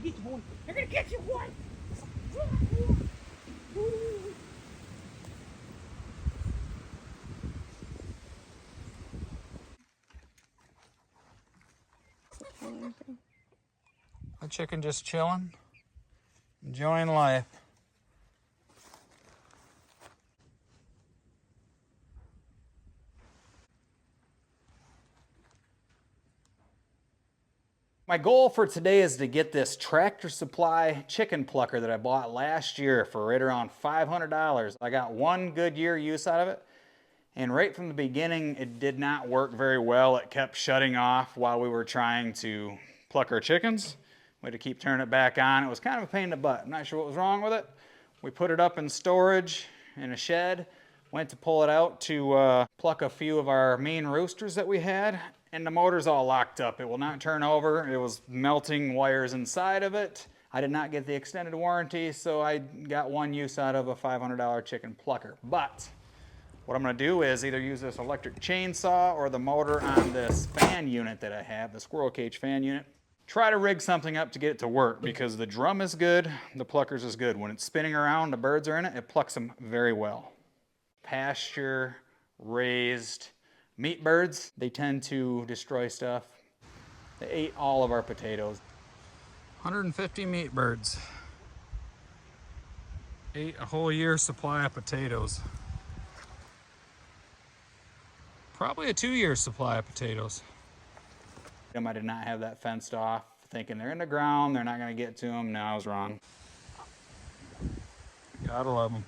get you, boy. They're gonna get you, boy. A chicken just chilling, enjoying life. My goal for today is to get this Tractor Supply chicken plucker that I bought last year for right around $500. I got one good year use out of it, and right from the beginning it did not work very well. It kept shutting off while we were trying to pluck our chickens. We had to keep turning it back on. It was kind of a pain in the butt. I'm not sure what was wrong with it. We put it up in storage in a shed, went to pull it out to pluck a few of our main roosters that we had, and the motor's all locked up. It will not turn over. It was melting wires inside of it. I did not get the extended warranty, so I got one use out of a $500 chicken plucker. But what I'm gonna do is either use this electric chainsaw or the motor on this fan unit that I have, the squirrel cage fan unit. Try to rig something up to get it to work, because the drum is good, the pluckers is good. When it's spinning around, the birds are in it, it plucks them very well. Pasture raised Meatbirds, they tend to destroy stuff. They ate all of our potatoes. 150 Meatbirds ate a whole year's supply of potatoes. Probably a 2-year supply of potatoes. I did not have that fenced off, thinking they're in the ground, they're not gonna get to them. No, I was wrong. Gotta love them.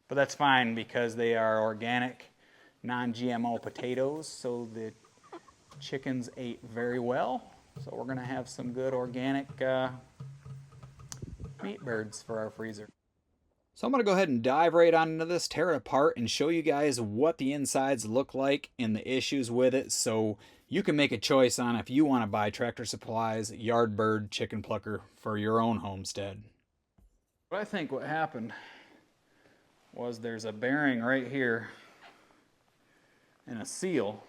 But that's fine, because they are organic, non-GMO potatoes, so the chickens ate very well. So we're gonna have some good organic Meatbirds for our freezer. So I'm gonna go ahead and dive right on into this, tear it apart, and show you guys what the insides look like and the issues with it, so you can make a choice on if you want to buy Tractor Supply's Yardbird chicken plucker for your own homestead. But I think what happened was there's a bearing right here and a seal.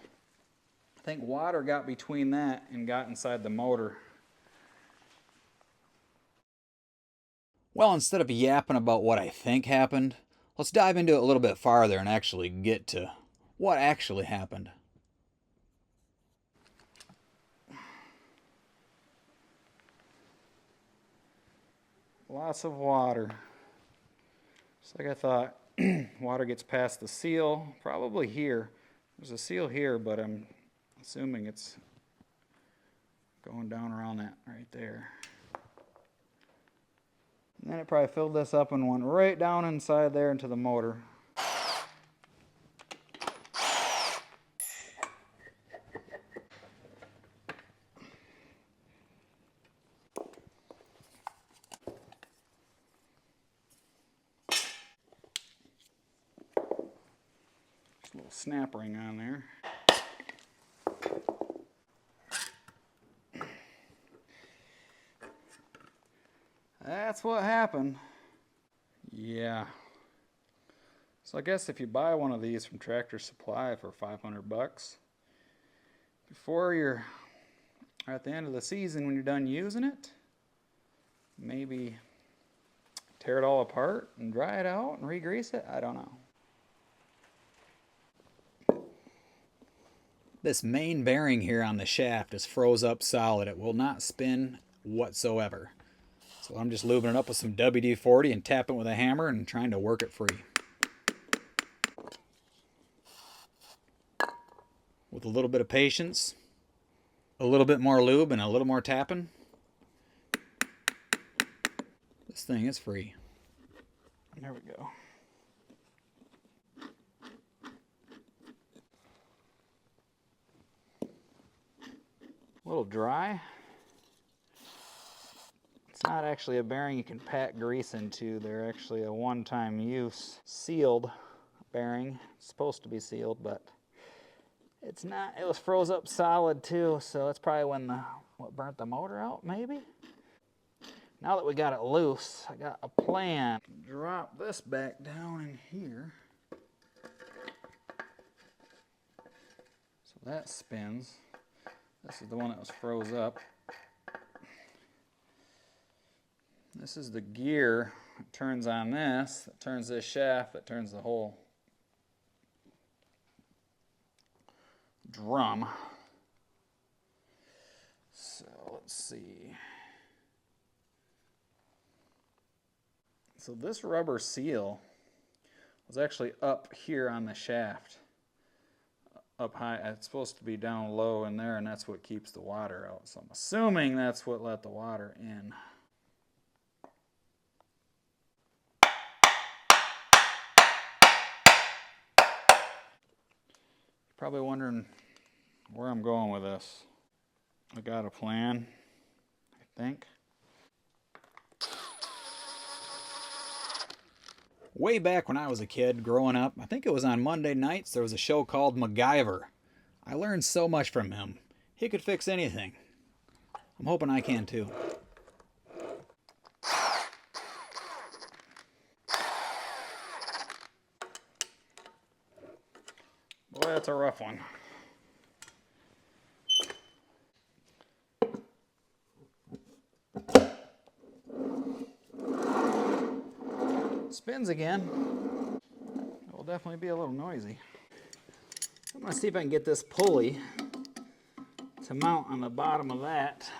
I think water got between that and got inside the motor. Well, instead of yapping about what I think happened, let's dive into it a little bit farther and actually get to what actually happened. Lots of water. Just like I thought. Water gets past the seal, probably here. There's a seal here, but I'm assuming it's going down around that right there. And then it probably filled this up and went right down inside there into the motor. Just a little snap ring on there. That's what happened. Yeah. So I guess if you buy one of these from Tractor Supply for $500, before you're at the end of the season, when you're done using it, maybe tear it all apart and dry it out and re-grease it. I don't know. This main bearing here on the shaft is froze up solid. It will not spin whatsoever. So I'm just lubing it up with some WD-40 and tapping it with a hammer and trying to work it free. With a little bit of patience, a little bit more lube, and a little more tapping, this thing is free. There we go. A little dry. It's not actually a bearing you can pack grease into. They're actually a one-time use sealed bearing. It's supposed to be sealed, but it's not. It was froze up solid too, so that's probably when what burnt the motor out, maybe? Now that we got it loose, I got a plan. Drop this back down in here. So that spins. This is the one that was froze up. This is the gear that turns on this, that turns this shaft, that turns the whole drum. So let's see. So this rubber seal was actually up here on the shaft. Up high, it's supposed to be down low in there, and that's what keeps the water out. So I'm assuming that's what let the water in. Probably wondering where I'm going with this. I got a plan, I think. Way back when I was a kid growing up, I think it was on Monday nights, there was a show called MacGyver. I learned so much from him. He could fix anything. I'm hoping I can too. Boy, that's a rough one. Spins again. It will definitely be a little noisy. I'm going to see if I can get this pulley to mount on the bottom of that.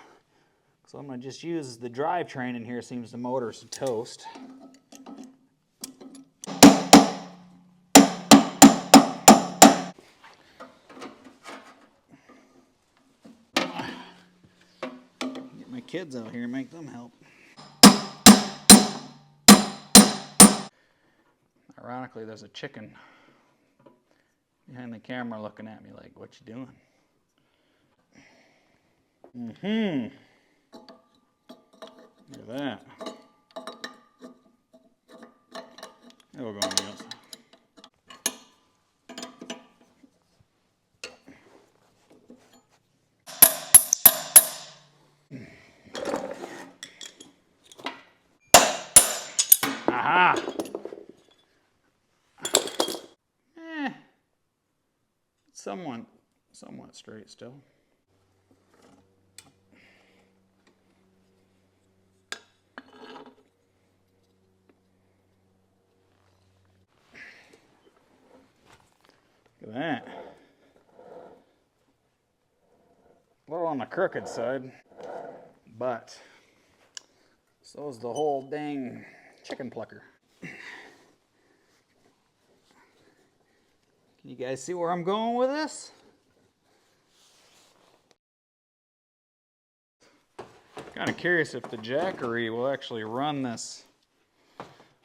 So I'm going to just use the drivetrain in here. Seems the motor's toast. Get my kids out here and make them help. Ironically, there's a chicken behind the camera looking at me like, what you doing? Look at that. It'll go on the outside. Aha! Somewhat straight still. Look at that. A little on the crooked side, but so is the whole dang chicken plucker. Can you guys see where I'm going with this? Kind of curious if the jackery will actually run this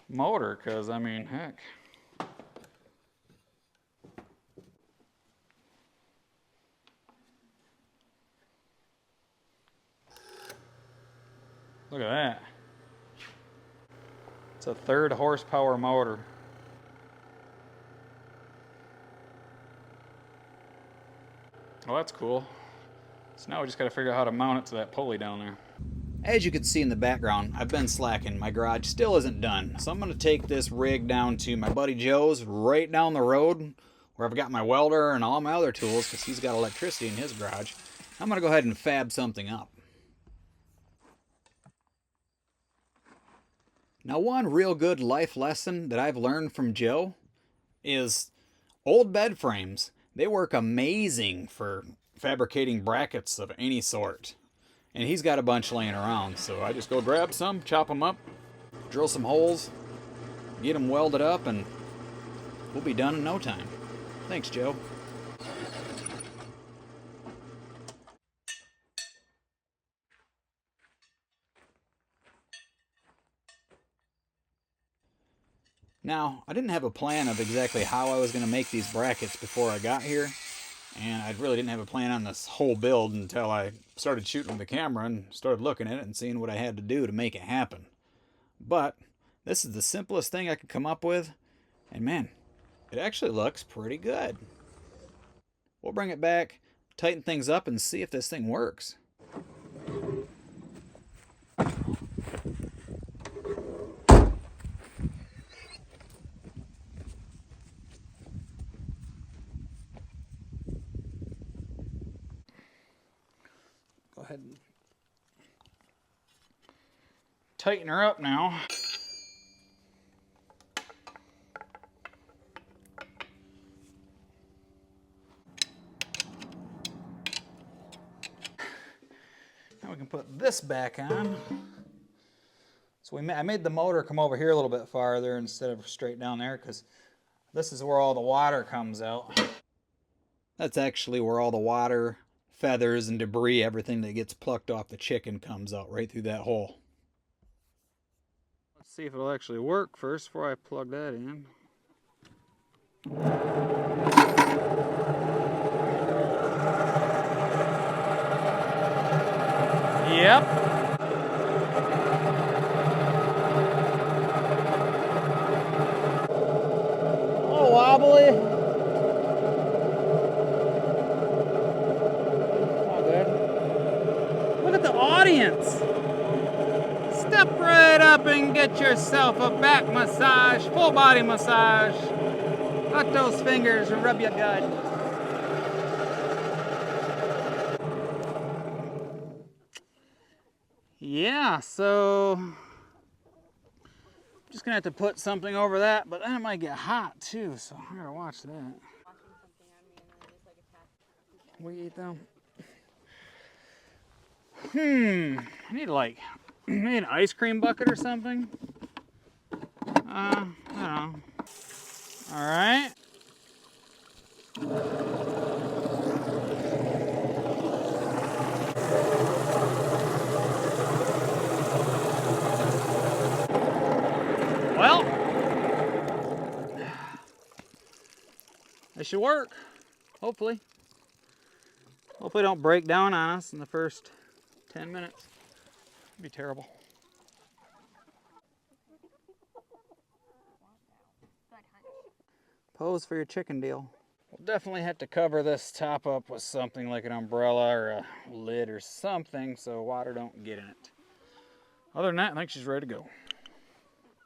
motor, because I mean, heck. Look at that. It's a 3rd horsepower motor. Well, that's cool. So now we just got to figure out how to mount it to that pulley down there. As you can see in the background, I've been slacking. My garage still isn't done. So I'm going to take this rig down to my buddy Joe's right down the road where I've got my welder and all my other tools because he's got electricity in his garage. I'm going to go ahead and fab something up. Now, one real good life lesson that I've learned from Joe is old bed frames. They work amazing for fabricating brackets of any sort. And he's got a bunch laying around, so I just go grab some, chop them up, drill some holes, get them welded up, and we'll be done in no time. Thanks, Joe. Now, I didn't have a plan of exactly how I was going to make these brackets before I got here, and I really didn't have a plan on this whole build until I started shooting with the camera and started looking at it and seeing what I had to do to make it happen. But this is the simplest thing I could come up with, and man, it actually looks pretty good. We'll bring it back, tighten things up, and see if this thing works. Go ahead and tighten her up now. Now we can put this back on. So I made the motor come over here a little bit farther instead of straight down there, because this is where all the water comes out. That's actually where all the water, feathers, and debris, everything that gets plucked off the chicken comes out right through that hole. Let's see if it'll actually work first before I plug that in. Yep. Oh, wobbly. All good. Look at the audience. Step right up and get yourself a back massage, full body massage. Let those fingers rub your gut. Yeah, so I'm just gonna have to put something over that, but then it might get hot too, so I gotta watch that. We eat them. I need an ice cream bucket or something. I don't know. All right. Well, it should work, hopefully. Hopefully don't break down on us in the first 10 minutes. It'd be terrible. Pose for your chicken deal. We'll definitely have to cover this top up with something like an umbrella or a lid or something so water don't get in it. Other than that, I think she's ready to go.